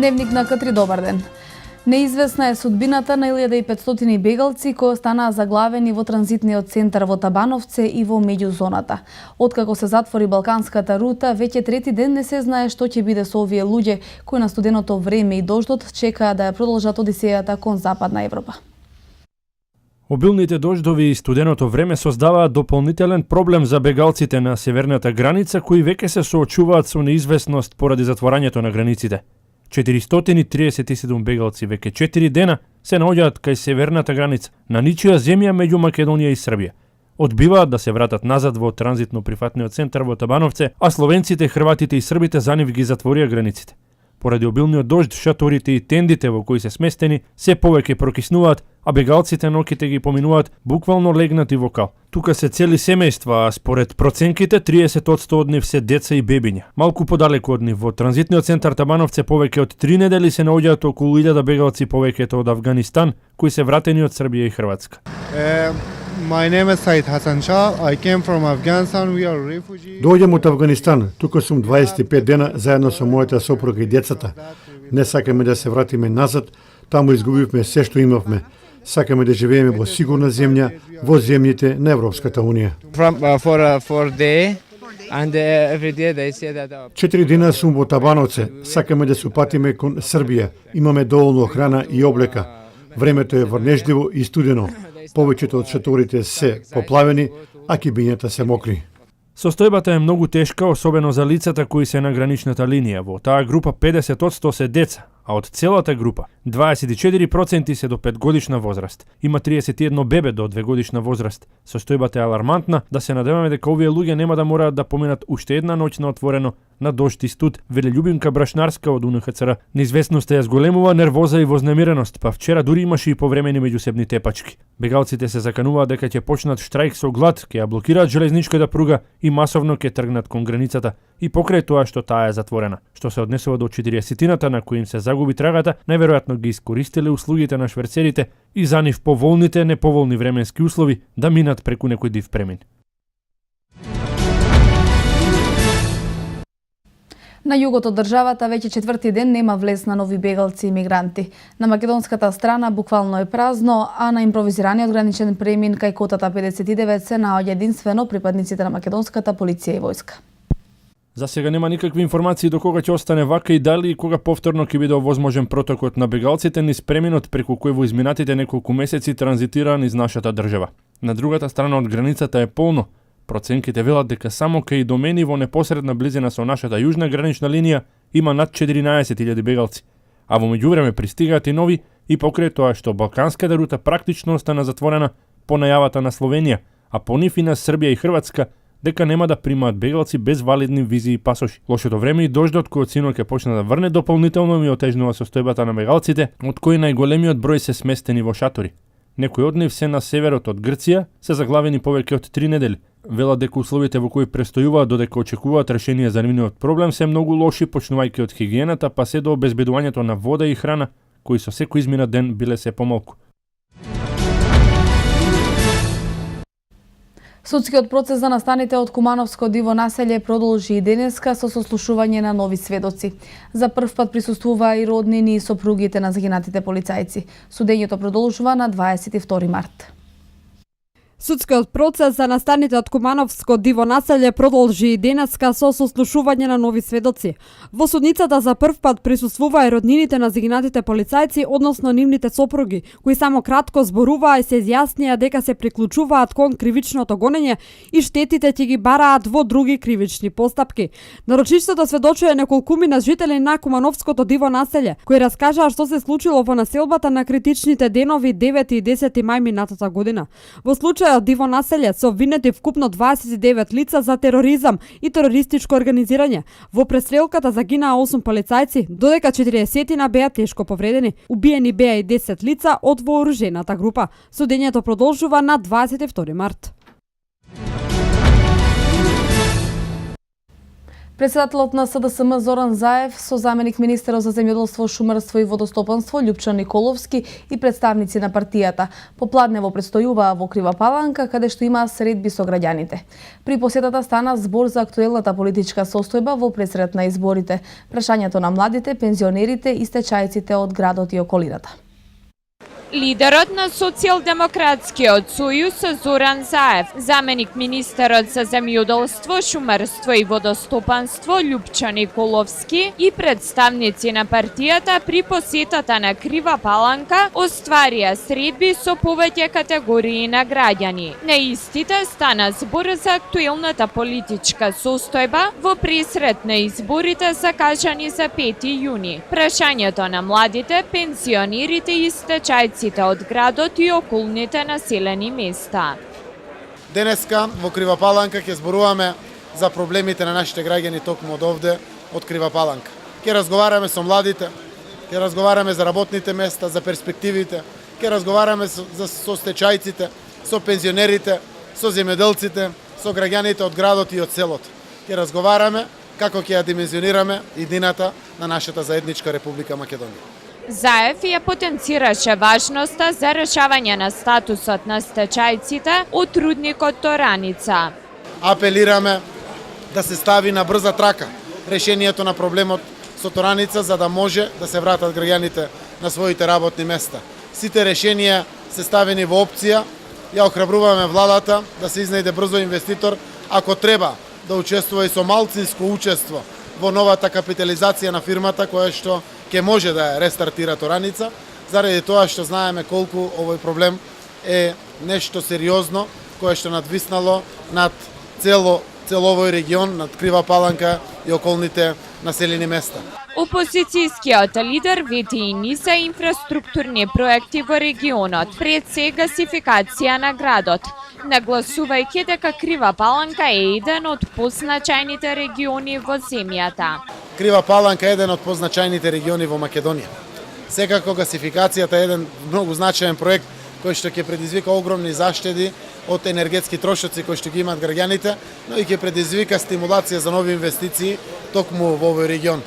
Дневник на К3, добар ден. Неизвестна е судбината на 1500 бегалци кои останаа заглавени во транзитниот центар во Табановце и во меѓузоната. Откако се затвори Балканската рута, веќе трети ден не се знае што ќе биде со овие луѓе кои на студеното време и дождот чекаа да ја продолжат одисејата кон Западна Европа. Обилните дождови и студеното време создаваат дополнителен проблем за бегалците на северната граница кои веќе се соочуваат со неизвестност поради затворањето на границите. 437 бегалци веќе 4 дена се наоѓаат кај северната граница на ничија земја меѓу Македонија и Србија. Одбиваат да се вратат назад во транзитно прифатниот центар во Табановце, а словенците, хрватите и србите за нив ги затворија границите. Поради обилниот дожд, шаторите и тендите во кои се сместени се повеќе прокиснуваат, а бегалците ноќите ги поминуваат буквално легнати во кал. Тука се цели семејства, а според проценките 30% од нив се деца и бебиња. Малку подалеку од нив во транзитниот центар Табановце повеќе од 3 недели се наоѓаат околу 1000 бегалци, повеќето од Авганистан, кои се вратени од Србија и Хрватска. My name is Said Hassan Shah. I came from Afghanistan. We are refugees. Доаѓам од Авганистан. Тука сум 25 дена заедно со мојата сопруга и децата. Не сакаме да се вратиме назад, таму изгубивме се што имавме. Сакаме да живееме во сигурна земја, во земјите на Европската унија. For day and every day they say that 4 дена сум во Табановце. Сакаме да се упатиме кон Србија. Имаме доволно храна и облека. Времето е врнежливо и студено. Повеќето од шаторите се поплавени, а кибињата се мокри. Состојбата е многу тешка, особено за лицата кои се на граничната линија. Во таа група 50% се деца, а од целата група 24% се до 5 годишна возраст. Има 31 бебе до 2 годишна возраст. Состојбата е алармантна, да се надеваме дека овие луѓе нема да мораат да поминат уште една ноќ на отворено на дожд и студ, вели Љубинка Брашнарска од УНХЦР. Неизвестноста ја зголемува нервоза и вознемиреност, па вчера дури имаше и повремени меѓусебни тепачки. Бегалците се закануваат дека ќе почнат штрајк со глад, ќе ја блокираат железничката пруга и масовно ќе тргнат кон границата и покрај тоа што таа е затворена. Што се однесува до 40-тината на кои им се загуби трагата, најверојатно ги искористиле услугите на шверцерите и за нив поволните, неповолни временски услови да минат преку некој див премин. На југот од државата веќе четврти ден нема влез на нови бегалци и мигранти. На македонската страна буквално е празно, а на импровизираниот граничен премин кај котата 59 се наоѓа единствено припадниците на македонската полиција и војска. За сега нема никакви информации до кога ќе остане вака и дали и кога повторно ќе биде овозможен протокот на бегалците низ преминот преку кој во изминатите неколку месеци транзитира низ нашата држава. На другата страна од границата е полно. Проценките велат дека само кај домени во непосредна близина со нашата јужна гранична линија има над 14.000 бегалци, а во меѓувреме пристигаат и нови и покрај тоа што Балканската рута практично остана затворена по најавата на Словенија, а по нив и на Србија и Хрватска дека нема да примаат бегалци без валидни визи и пасоши. Лошото време и дождот кој од синоќ ќе почне да врне дополнително ми отежнува состојбата на бегалците, од кои најголемиот број се сместени во шатори. Некои од нив се на северот од Грција, се заглавени повеќе од 3 недели. Велат дека условите во кои престојуваат додека очекуваат решение за нивниот проблем се многу лоши, почнувајќи од хигиената па се до обезбедувањето на вода и храна, кои со секој изминат ден биле се помалку. Судскиот процес за настаните од Кумановско диво населје продолжи и денеска со сослушување на нови сведоци. За прв пат присуствуваа и роднини и сопругите на загинатите полицајци. Судењето продолжува на 22 март. Судскиот процес за настаните од Кумановско диво населје продолжи и денеска со сослушување на нови сведоци. Во судницата за прв пат присуствуваа и роднините на загинатите полицајци, односно нивните сопруги, кои само кратко зборуваа и се изјаснија дека се приклучуваат кон кривичното гонење и штетите ќе ги бараат во други кривични постапки. Нарочиштото сведочува неколкумина жители на Кумановското диво населје, кои раскажаа што се случило во населбата на критичните денови 9 и 10 мај минатата година. Во случај од диво населје се обвинети вкупно 29 лица за тероризам и терористичко организирање. Во престрелката загинаа 8 полицајци, додека 40 беа тешко повредени. Убиени беа и 10 лица од вооружената група. Судењето продолжува на 22 март. Председателот на СДСМ Зоран Заев со заменик министерот за земјоделство, шумарство и водостопанство Љупчо Николовски и представници на партијата попладнево предстојуваа во Крива Паланка, каде што има средби со граѓаните. При посетата стана збор за актуелната политичка состојба во пресред на изборите, прашањето на младите, пензионерите и стечајците од градот и околината. Лидерот на Социјалдемократскиот сојуз Зоран Заев, заменик министерот за земјоделство, шумарство и водостопанство Љупчо Николовски и представници на партијата при посетата на Крива Паланка остварија средби со повеќе категории на граѓани. На истите стана збор за актуелната политичка состојба во пресред на изборите закажани за 5 јуни. Прашањето на младите, пензионерите и стечајците од градот и околните населени места. Денеска во Крива Паланка ќе зборуваме за проблемите на нашите граѓани токму од овде, од Крива Паланка. Ќе разговараме со младите, ќе разговараме за работните места, за перспективите, ќе разговараме со стечајците, со пензионерите, со земјоделците, со граѓаните од градот и од селото. Ќе разговараме како ќе ја димензионираме иднината на нашата заедничка Република Македонија. Заев ја потенцираше важноста за решавање на статусот на стечајците од рудникот Тораница. Апелираме да се стави на брза трака решението на проблемот со Тораница за да може да се вратат граѓаните на своите работни места. Сите решенија се ставени во опција. Ја охрабруваме владата да се изнајде брзо инвеститор, ако треба да учествува и со малцинско учество во новата капитализација на фирмата која што ќе може да ја рестартира Тораница, заради тоа што знаеме колку овој проблем е нешто сериозно кое што надвиснало над цел овој регион, над Крива Паланка и околните населени места. Опозицијскиот лидер вети и низа инфраструктурни проекти во регионот, пред се гасификација на градот, нагласувајќи дека Крива Паланка е еден од позначајните региони во земјата. Крива Паланка е еден од позначајните региони во Македонија. Секако гасификацијата е еден многу значаен проект кој што ќе предизвика огромни заштеди од енергетски трошоци кои што ги имаат граѓаните, но и ќе предизвика стимулација за нови инвестиции токму во овој регион.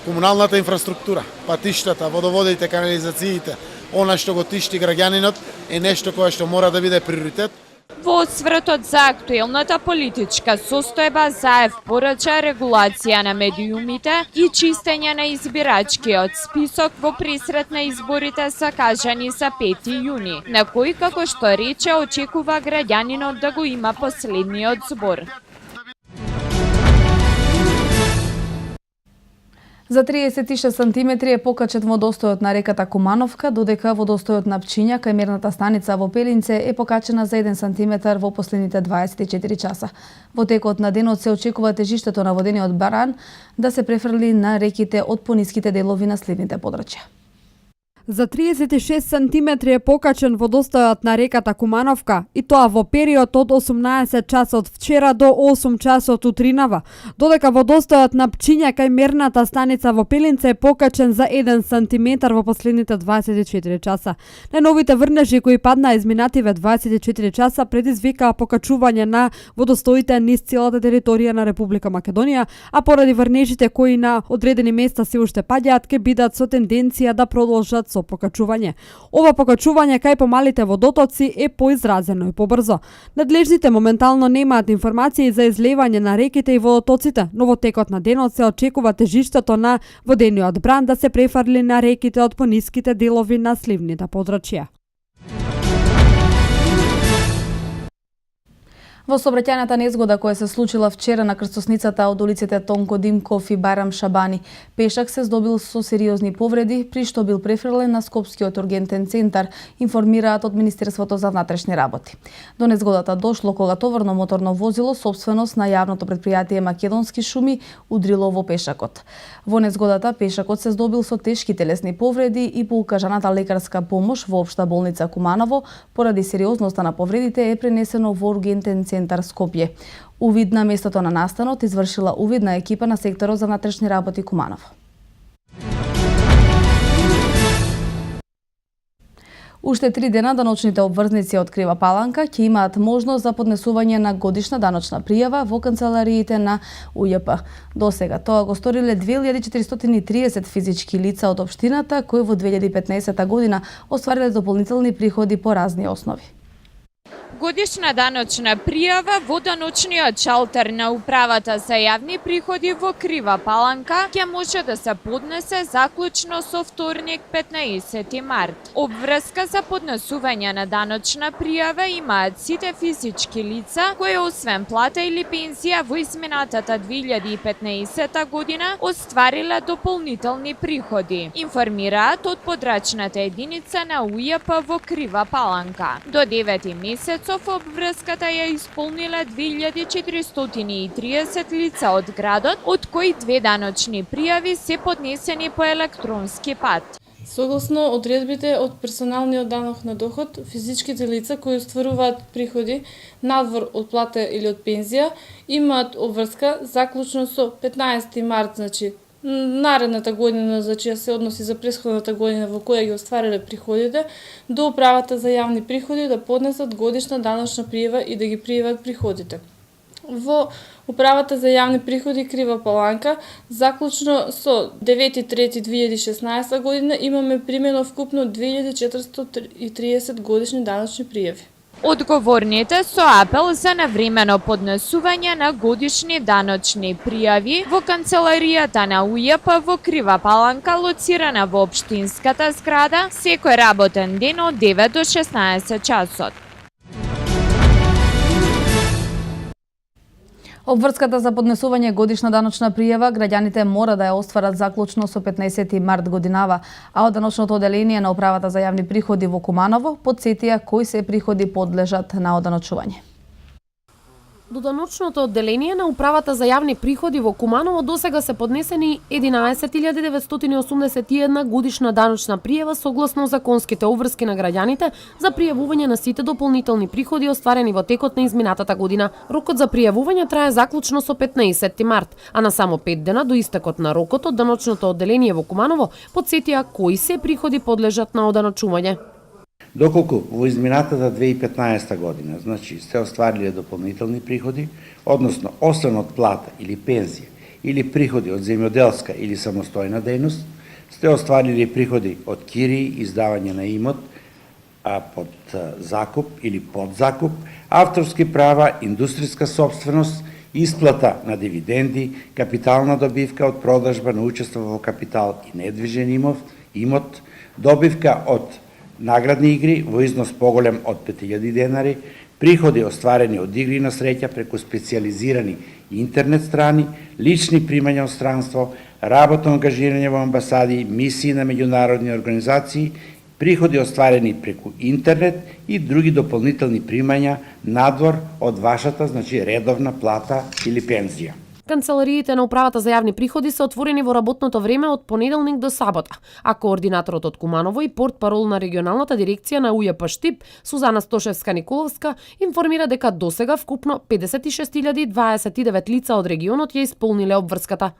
Комуналната инфраструктура, патиштата, водоводите, канализациите, она што го тишти граѓанинот е нешто кое што мора да биде приоритет. Во освртот за актуелната политичка состојба, Заев порача регулација на медиумите и чистење на избирачкиот список во пресред на изборите закажани за 5 јуни, на кој, како што рече, очекува граѓанинот да го има последниот збор. За 36 сантиметри е покачен водостојот на реката Кумановка, додека водостојот на Пчиња кај мерната станица во Пелинце е покачена за 1 сантиметар во последните 24 часа. Во текот на денот се очекува тежиштето на водениот баран да се префрли на реките од пониските делови на сливните подрачја. За 36 сантиметри е покачен водостојот на реката Кумановка, и тоа во период од 18 часот вчера до 8 часот утринава, додека водостојот на Пчиња кај мерната станица во Пелинце е покачен за 1 сантиметар во последните 24 часа. Најновите врнежи кои паднаа изминативе 24 часа предизвикаа покачување на водостоите низ целата територија на Република Македонија, а поради врнежите кои на одредени места се уште паѓаат, ќе бидат со тенденција да продолжат со покачување. Ова покачување кај помалите водотоци е поизразено и побрзо. Надлежните моментално немаат информации за излевање на реките и водотоците, но во текот на денот се очекува тежиштето на водениот бран да се префарли на реките од пониските делови на сливните подрачја. Во сообраќајната незгода која се случила вчера на крстосницата од улиците Тонко Димков и Байрам Шабани, пешак се здобил со сериозни повреди, при што бил префрлен на Скопскиот ургентен центар, информираат од Министерството за внатрешни работи. До незгодата дошло кога товарно моторно возило, сопственост на јавното претпријатие Македонски шуми, удрило во пешакот. Во незгодата пешакот се здобил со тешки телесни повреди и по укажаната лекарска помош во Општа болница Куманово, поради сериозноста на повредите е пренесено во ургентен центар Скопје. Увид на местото на настанот извршила увидна екипа на секторот за внатрешни работи Куманово. Уште 3 дена даночните обврзници од Крива Паланка ќе имаат можност за поднесување на годишна даночна пријава во канцелариите на УЈП. Досега тоа го сториле 2430 физички лица од општината кои во 2015 година оствариле дополнителни приходи по разни основи. Годишна даночна пријава во даночниот шалтер на Управата за јавни приходи во Крива Паланка ќе може да се поднесе заклучно со вторник 15 март. Обврска за поднесување на даночна пријава имаат сите физички лица кои освен плата или пензија во изминатата 2015 година оствариле дополнителни приходи, информираат од подрачната единица на УЈП во Крива Паланка. До 9 месец обврската ја исполниле 2430 лица од градот, од кои 2 даночни пријави се поднесени по електронски пат. Согласно одредбите од персоналниот данок на доход, физичките лица кои остваруваат приходи надвор од плата или од пензија имаат обврска заклучно со 15 март, значи наредната година, значи се односи за претходната година во која ги оствариле приходите, до Управата за јавни приходи да поднесат годишна даночна пријава и да ги пријават приходите. Во Управата за јавни приходи Крива Паланка, заклучно со 9.3.2016 година имаме примено вкупно 2430 годишни даночни пријави. Одговорните со апел за навремено поднесување на годишни даночни пријави во канцеларијата на УЈП во Крива Паланка, лоцирана во општинската зграда, секој работен ден од 9 до 16 часот. Обврската за поднесување годишна даночна пријава граѓаните мора да ја остварат заклучно со 15 март годинава, а од даночното оделение на Управата за јавни приходи во Куманово потсетија кои се приходи подлежат на оданочување. До даночното одделение на Управата за јавни приходи во Куманово досега се поднесени 11.981 годишна даночна пријава согласно законските обврски на граѓаните за пријавување на сите дополнителни приходи остварени во текот на изминатата година. Рокот за пријавување трае заклучно со 15 март, а на само 5 дена до истекот на рокот од даночното одделение во Куманово потсетија кои се приходи подлежат на оданочување. Доколку во изминатата 2015 година, значи сте оствариле дополнителни приходи, односно освен од плата или пензија или приходи од земјоделска или самостојна дејност, сте оствариле приходи од кирии, издавање на имот, под закуп или подзакуп, авторски права, индустријска собственост, исплата на дивиденди, капитална добивка од продажба на учество во капитал и недвижен имот, добивка од наградни игри во износ поголем од 5000 денари, приходи остварени од игри на среќа преку специјализирани интернет страни, лични примања од странство, работно ангажирање во амбасади, мисии на меѓународни организации, приходи остварени преку интернет и други дополнителни примања надвор од вашата, значи редовна плата или пензија. Канцелариите на Управата за јавни приходи се отворени во работното време од понеделник до сабота, а координаторот од Куманово и портпарол на регионалната дирекција на УЈП Штип, Сузана Стошевска-Николовска, информира дека досега вкупно 56.029 лица од регионот ја исполниле обврската.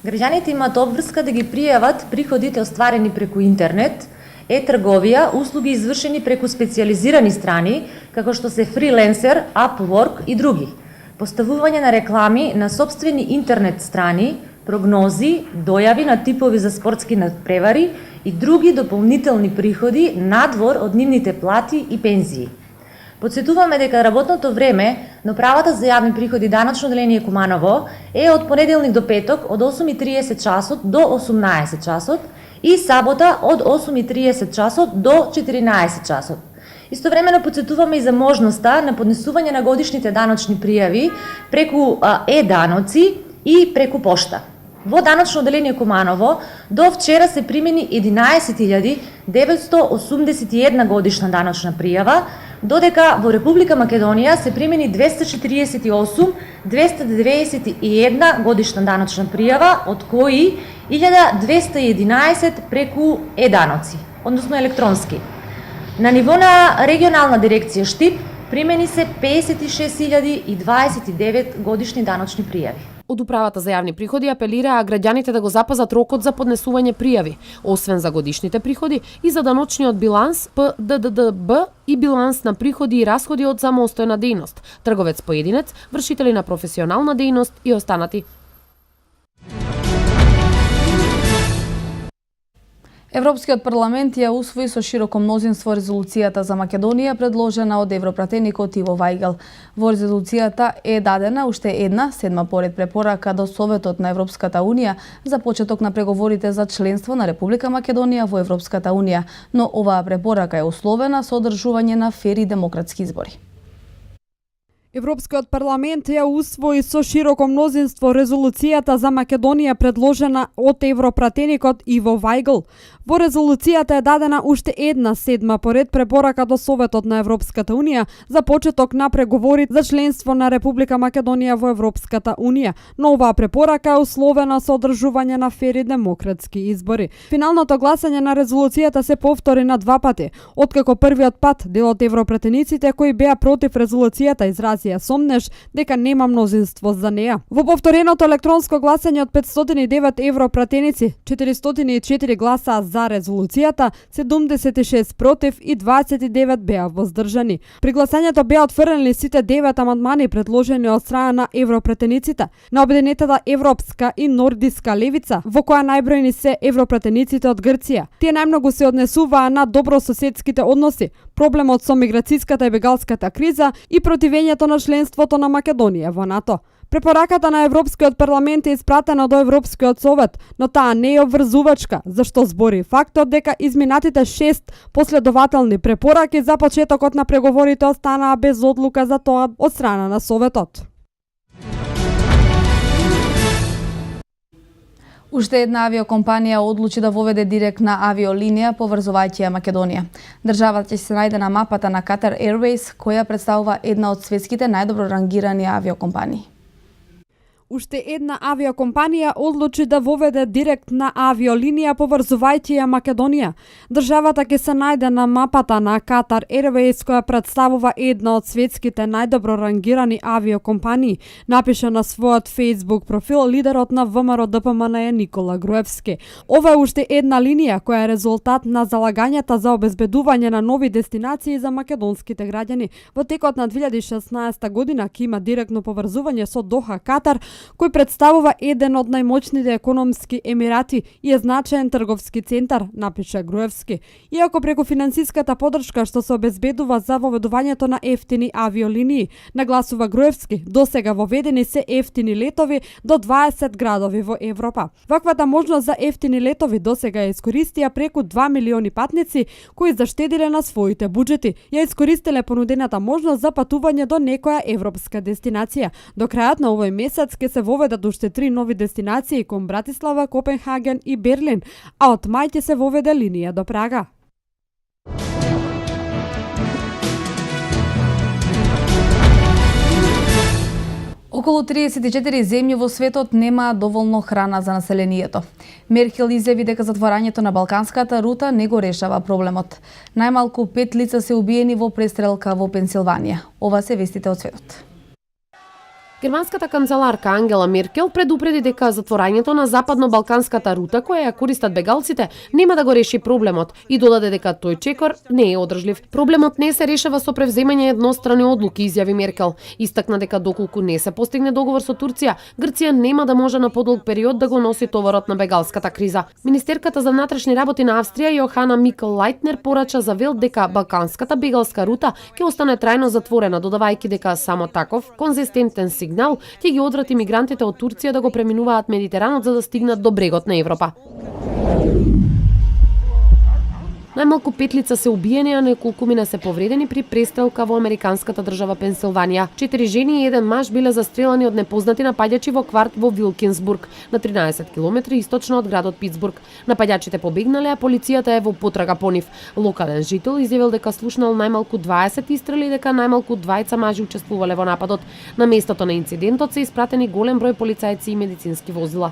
Граѓаните имаат обврска да ги пријават приходите остварени преку интернет, трговија, услуги извршени преку специјализирани страни, како што се фриленсер, Upwork и други. Поставување на реклами на собствени интернет страни, прогнози, дојави на типови за спортски надпревари и други дополнителни приходи надвор од нивните плати и пензии. Подсетуваме дека работното време на Управата за јавни приходи даночно оделение Куманово е од понеделник до петок од 8:30 часот до 18 часот и сабота од 8:30 часот до 14 часот. Истовремено подсетуваме и за можноста на поднесување на годишните даночни пријави преку даноци и преку пошта. Во даночно оделение Куманово до вчера се примени 11.981 годишна даночна пријава, додека во Република Македонија се примени 248.291 годишна даночна пријава, од кои 1211 преку даноци, односно електронски. На ниво на регионална дирекција Штип примени се 56.029 годишни даночни пријави. Од управата за јавни приходи апелираа граѓаните да го запазат рокот за поднесување пријави, освен за годишните приходи и за даночниот биланс ПДДБ и биланс на приходи и расходи од самостојна дејност, трговец поединец, вршители на професионална дејност и останати. Европскиот парламент ја усвои со широко мнозинство резолуцијата за Македонија предложена од европратеникот Иво Вајгел. Во резолуцијата е дадена уште една, седма поред препорака до Советот на Европската Унија за почеток на преговорите за членство на Република Македонија во Европската Унија, но оваа препорака е условена со одржување на фер и демократски избори. Европскиот парламент ја усвои со широко мнозинство резолуцијата за Македонија предложена од европратеникот Иво Вајгел. Во резолуцијата е дадена уште една, седма поред препорака до Советот на Европската Унија за почеток на преговори за членство на Република Македонија во Европската Унија, но оваа препорака е условена со одржување на фер и демократски избори. Финалното гласање на резолуцијата се повтори на два пати, откако првиот пат дел од европратениците кои беа против резолуцијата изразија сомнеж дека нема мнозинство за неа. Во повтореното електронско гласање од 509 европратеници, 404 гласаа за резолуцијата, 76 против и 29 беа воздржани. При гласањето беа отфрлени сите 9 амандмани предложени од страна на европратениците, на Обединетата европска и нордиска левица, во која најбројни се европратениците од Грција. Тие најмногу се однесуваа на добрососедските односи, проблемот со миграцијската и бегалската криза и противењето на членството на Македонија во НАТО. Препораката на Европскиот парламент е испратена до Европскиот совет, но таа не е обврзувачка, зашто збори фактот дека изминатите 6 последователни препораки за почетокот на преговорите останаа без одлука за тоа од страна на советот. Уште една авиокомпанија одлучи да воведе директна авиолинија поврзувајќи ја Македонија. Државата ќе се најде на мапата на Qatar Airways, која представува една од светските најдобро рангирани авиокомпании. Уште една авиокомпанија одлучи да воведе директна авиолинија поврзувајќи ја Македонија. Државата ќе се најде на мапата на Qatar Airways, која представува една од светските најдобро рангирани авиокомпании, напиша на својот Facebook профил лидерот на ВМРО ДПМН Никола Груевски. Ова е уште една линија која е резултат на залагањата за обезбедување на нови дестинации за македонските граѓани. Во текот на 2016 година ќе има директно поврзување со Доха, Катар, кој представува еден од најмоćните економски емирати и е значаен трговски центар, напиша Груевски. Иако преку финансиската подршка што се обезбедува за воведувањето на ефтини авиолинии, нагласува Груевски, досега воведени се ефтини летови до 20 градови во Европа. Ваквата можност за ефтини летови досега ја искористија преку 2 милиони патници кои заштедиле на своите буџети. Ја искористиле понудената можност за патување до некоја европска дестинација. До крајот на овој месец ќе се воведат уште 3 нови дестинации кон Братислава, Копенхаген и Берлин, а од мај ќе се воведе линија до Прага. Околу 34 земји во светот нема доволно храна за населението. Меркел изјави дека затворањето на балканската рута не го решава проблемот. Најмалку 5 лица се убиени во престрелка во Пенсилванија. Ова се вестите од светот. Германската канцеларка Ангела Меркел предупреди дека затворањето на западно-балканската рута која ја користат бегалците нема да го реши проблемот и додаде дека тој чекор не е одржлив. Проблемот не се решава со превземање еднострани одлуки, изјави Меркел. Истакна дека доколку не се постигне договор со Турција, Грција нема да може на подолг период да го носи товарот на бегалската криза. Министерката за внатрешни работи на Австрија Јохана Микл-Лајтнер порача за вел дека балканската бегалска рута ќе остане трајно затворена, додавајќи дека само таков конзистентен сигнал ќе ги одврати мигрантите од Турција да го преминуваат Медитеранот за да стигнат до брегот на Европа. Најмалку 5 лица се убиени, а неколкумина се повредени при престрелка во американската држава Пенсилванија. 4 жени и 1 маж биле застрелани од непознати напаѓачи во кварт во Вилкинсбург, на 13 км источно од градот Питсбург. Напаѓачите побегнале, а полицијата е во потрага по нив. Локален жител изјавил дека слушнал најмалку 20 истрели и дека најмалку 20 мажи учествувале во нападот. На местото на инцидентот се испратени голем број полицајци и медицински возила.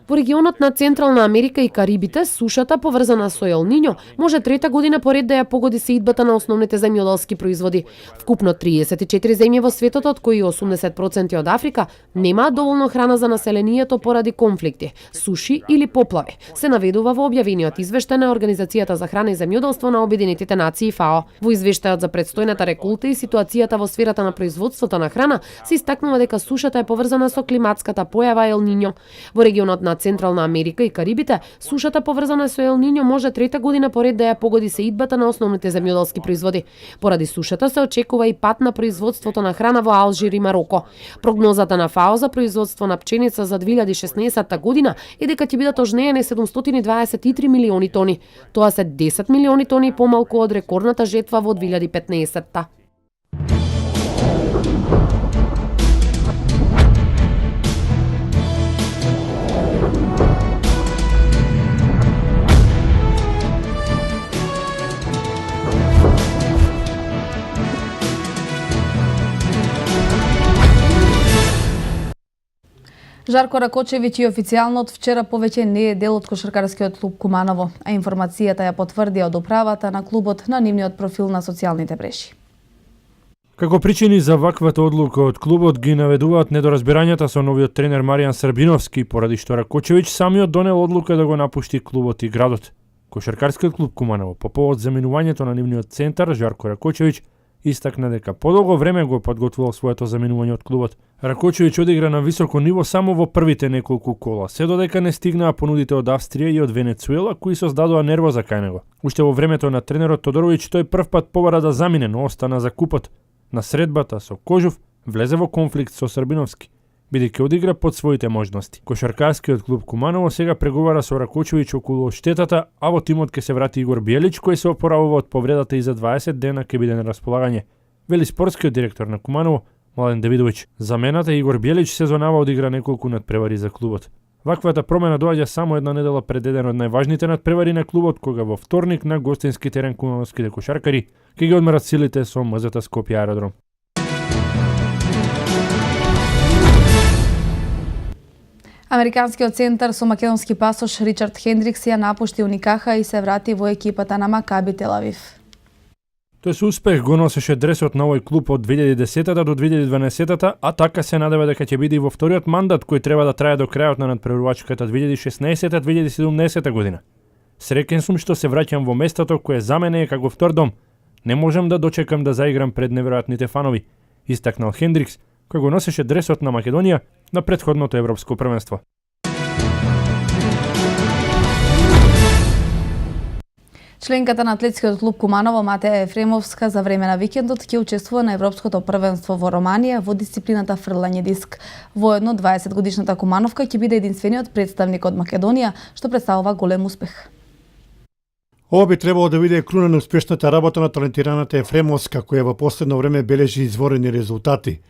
Во регионот на Централна Америка и Карибите, сушата поврзана со Ел Нињо може трета година поред да ја погоди сеидбата на основните земјоделски производи. Вкупно 34 земји во светот, од кои 80% од Африка, немаат доволно храна за населението поради конфликти, суши или поплави, се наведува во објавениот извештај на Организацијата за храна и земјоделство на Обединетите нации ФАО. Во извештајот за предстојната реколта и ситуацијата во сферата на производството на храна се истакнува дека сушата е поврзана со климатската појава Ел Нињо. Во регионот на Централна Америка и Карибите, сушата поврзана со Ел Нињо може трета година поред да ја погоди сеидбата на основните земјоделски производи. Поради сушата се очекува и пат на производството на храна во Алжир и Мароко. Прогнозата на ФАО за производство на пченица за 2016 година е дека ќе бидат ожнеени 723 милиони тони. Тоа се 10 милиони тони помалку од рекордната жетва во 2015-та. Жарко Ракочевиќ и официјално од вчера повеќе не е дел од кошаркарскиот клуб Куманово, а информацијата ја потврди од управата на клубот на нивниот профил на социјалните мрежи. Како причини за ваквата одлука од клубот ги наведуваат недоразбирањата со новиот тренер Маријан Србиновски, поради што Ракочевиќ самиот донел одлука да го напушти клубот и градот. Кошаркарскиот клуб Куманово по повод заминувањето на нивниот центар Жарко Ракочевиќ истакна дека подолго време го подготвувал своето заминување од клубот. Ракочевиќ одигра на високо ниво само во првите неколку кола, се додека не стигнаа понудите од Австрија и од Венецуела, кои создадоа нервоза кај него. Уште во времето на тренерот Тодоровиќ тој првпат побара да замине, но остана за купот. На средбата со Кожув влезе во конфликт со Србиновски, бидејќи одигра под своите можности. Кошаркарскиот клуб Куманово сега преговара со Ракочевиќ околу штетата, а во тимот ќе се врати Игор Биелич, кој се опоравува од повредата и за 20 дена ќе биде на располагање, вели спортскиот директор на Куманово Младен Давидовиќ. Замената Игор Биелич сезонава одигра неколку надпревари за клубот. Ваквата промена доаѓа само една недела пред еден од најважните надпревари на клубот, кога во вторник на гостински терен кумановските кошаркари ќе ги одмерат силите со МЗТ Скопје аеродром. Американскиот центар со македонски пасош Ричард Хендрикс ја напушти Уникаха и се врати во екипата на Макаби Тел Авив. Тој со успех го носеше дресот на овој клуб од 2010 до 2012, а така се надева дека ќе биде и во вториот мандат кој треба да трае до крајот на надпреварувачката 2016-2017 година. Среќен сум што се враќам во местото кое за мене е како втор дом. Не можам да дочекам да заиграм пред неверојатните фанови, истакнал Хендрикс, кој го носеше дресот на Македонија на претходното европско првенство. Членката на атлетскиот клуб Куманово Матеја Ефремовска за време на викендот ќе учествува на европското првенство во Романија во дисциплината фрлање диск. Воедно 20-годишната Кумановка ќе биде единствениот представник од Македонија, што представува голем успех. Ова би требало да биде круна на успешната работа на талентираната Ефремовска, која во последно време бележи изворени резултати.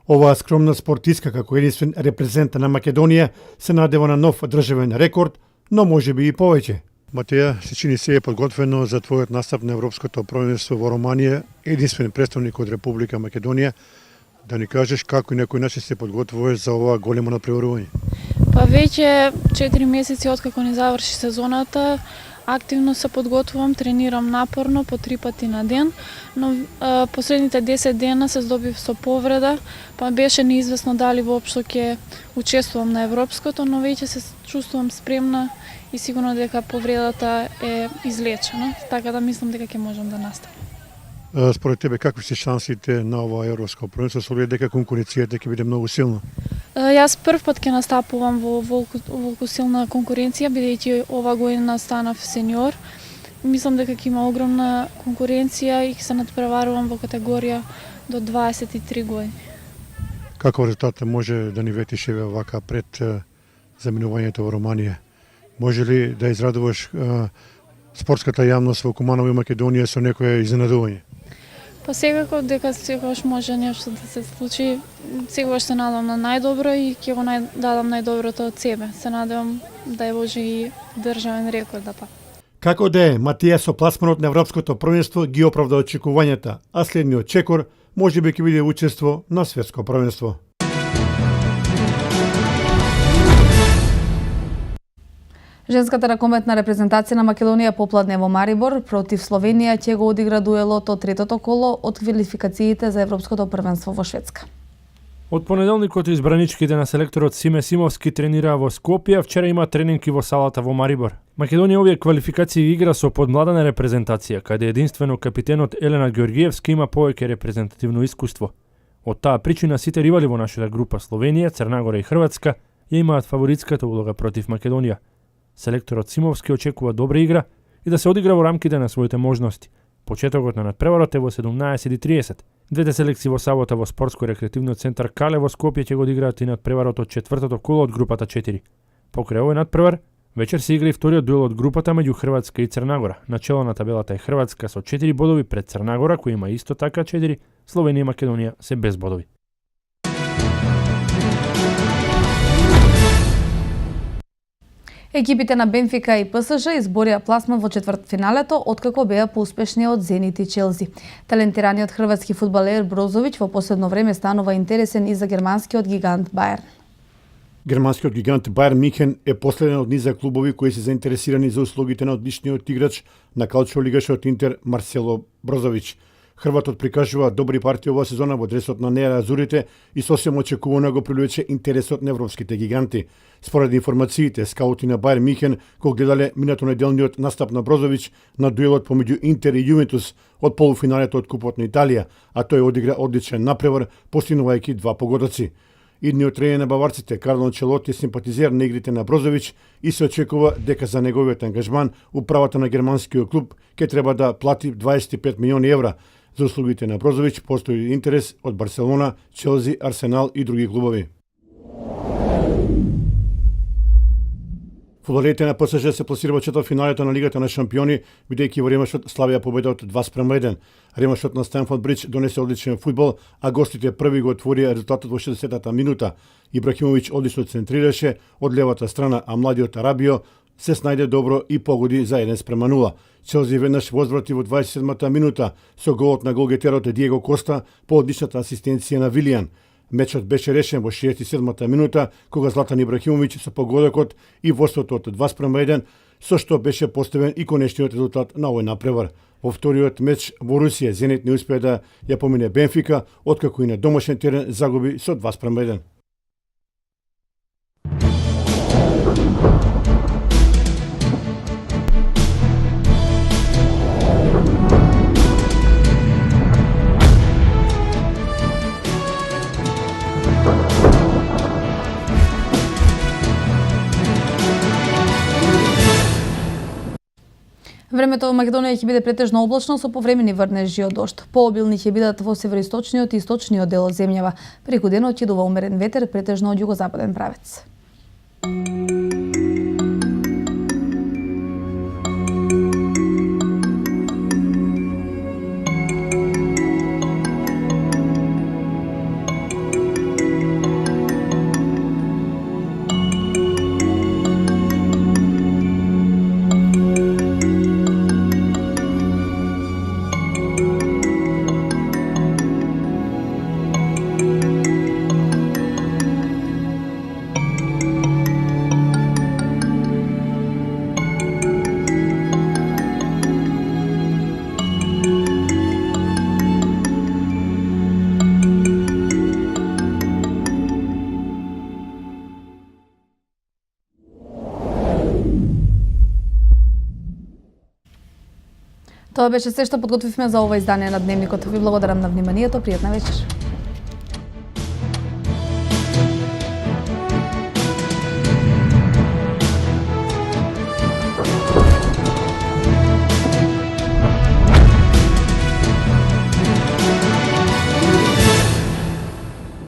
Оваа скромна спортистка како единствен репрезент на Македонија се надева на нов државен рекорд, но може би и повеќе. Матеја, се чини се е подготвено за твојот настап на Европското првенство во Романија, единствен представник од Република Македонија. Да ни кажеш како и на кој начин се подготвуваш за ова големо надпреварување? Па веќе 4 месеци откако не заврши сезоната, активно се подготвувам, тренирам напорно по 3 пати на ден, но последните 10 дена се здобив со повреда, па беше неизвестно дали воопшто ќе учествувам на европското, но веќе се чувствувам спремна и сигурно дека повредата е излечена, така да мислам дека ќе можам да настапам. Според тебе какви се шансите на ова европско првенство, со оглед дека конкуренцијата ќе биде многу силна? Јас прв пат ќе настапувам во волку силна конкуренција, бидејќи ова година станав сениор. Мислам дека ќе има огромна конкуренција и ќе се надпреварувам во категорија до 23 години. Како резултат може да ни ветиш еве вака пред заминувањето во Романија? Може ли да израдуваш спортската јавност во Куманово и Македонија со некое изненадување? Па секако дека секогаш може нешто да се случи, секогаш се надам на најдобро и ќе го дадам најдоброто од себе. Се надевам да е може и државен рекорд да па. Како да е, Матеја со пласманот на Европското првенство ги оправда очекувањата, а следниот чекор може би ќе биде учество на светско првенство. Женската ракометна репрезентација на Македонија попладне во Марибор против Словенија ќе го одигра дуелото третото коло од квалификациите за Европското првенство во Шведска. Од понеделникот избраничките на селекторот Симе Симовски тренираа во Скопје, вчера има тренинги во салата во Марибор. Македонија овие квалификации игра со подмладена репрезентација, каде единствено капитенот Елена Ѓоргиевски има повеќе репрезентативно искуство. Од таа причина сите ривали во нашата група Словенија, Црнагора и Хрватска ја имаат фаворитската улога против Македонија. Селекторот Симовски очекува добра игра и да се одигра во рамките на своите можности. Почетокот на надпреварот е во 17:30. Двете селекции во сабота во спортско-рекреативниот центар Кале во Скопје ќе го одиграат и надпреварот од четвртото коло од групата 4. Покрај овој надпревар, вечер се игра и вториот дуел од групата меѓу Хрватска и Црнагора. Начело на табелата е Хрватска со 4 бодови пред Црнагора, која има исто така 4, Словенија и Македонија се без бодови. Екипите на Бенфика и ПСЖ изборија пласман во четвртфиналето, откако беа поуспешни од Зенит и Челси. Талентираниот хрватски фудбалер Брозовиќ во последно време станува интересен и за германскиот гигант Бајерн. Германскиот гигант Бајерн Михен е последен од низа клубови кои се заинтересирани за услугите на одличниот играч на калчо лигашот Интер Марсело Брозовиќ. Хрватот прикажува добри партии оваа сезона во дресот на Неа Азурите и сосем очекувано го привлече интересот на европските гиганти. Според информациите, скаути на Бајерн Михен го гледале минато неделниот настап на Брозовиќ на дуелот помеѓу Интер и Јувентус од полуфиналето од Купот на Италија, а тој одигра одличен напревар, постигнувајќи 2 погодоци. Идниот тренер на баварците Карло Анчелоти е симпатизер на игрите на Брозовиќ и се очекува дека за неговиот ангажман управата на германскиот клуб ќе треба да плати 25 милиони евра. За услугите на Брозовиќ постои интерес од Барселона, Челси, Арсенал и други клубови. Фудбалерите на ПСЖ се пласира во четвртфиналето на Лигата на шампиони, бидејќи во ремешот славија победа од 2:1. Ремешот на Стенфорд Бридж донесе одличен фудбал, а гостите први го отворија резултатот во 60-та минута. Ибрахимовиќ одлично центрираше од левата страна, а младиот Арабио се снајде добро и погоди за 1:0. Челси веднаш возврати во 27-та минута со голот на голгетерот Диего Коста по одличната асистенција на Вилијан. Мечот беше решен во 67-та минута, кога Златан Ибрахимовиќ со погодокот и водството од 2:1, со што беше поставен и конечниот резултат на овој напревар. Во вториот меч во Русија Зенит не успеа да ја помине Бенфика, откако и на домашен терен загуби со 2:1. Времето во Македонија ќе биде претежно облачно со повремени врнежи од дожд. Пообилни ќе бидат во североисточниот и источниот дел од земјава. Преку денот ќе дува умерен ветер претежно од југозападен правец. Тоа беше се што подготвивме за ова издание на Дневникот. Ви благодарам на вниманието. Пријатна вечер.